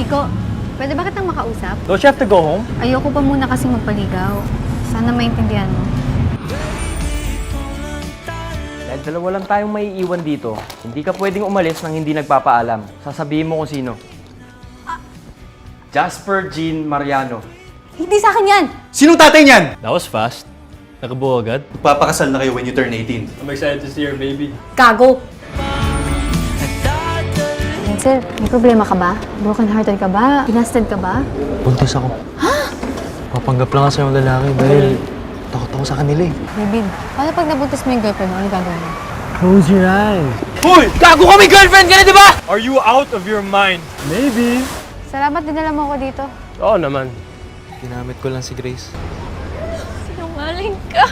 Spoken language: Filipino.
Iko, pwede ba kitang makausap? Don't you have to go home? Ayoko pa muna kasi magpaligaw. Sana maintindihan mo. Dahil dalawa lang tayong maiiwan dito, hindi ka pwedeng umalis nang hindi nagpapaalam. Sasabihin mo kung sino. Jasper Jean Mariano. Hindi sa akin yan! Sinong tatay niyan? That was fast. Nakabuo agad. Papakasal na kayo when you turn 18. I'm excited to see your baby. Gago! Sir, may problema ka ba? Broken-hearted ka ba? Pinasted ka ba? Buntis ako. Ha? Papanggap lang kasi yung lalaki dahil takot ako sa kanila eh. Baby, paano pag nabuntis mo yung girlfriend mo? Ano gagawin mo? Close your eyes. Hoy! Gago kami girlfriend ka na, di ba? Are you out of your mind? Maybe. Salamat dinala mo ako dito. Oo naman. Ginamit ko lang si Grace. Sinungaling ka.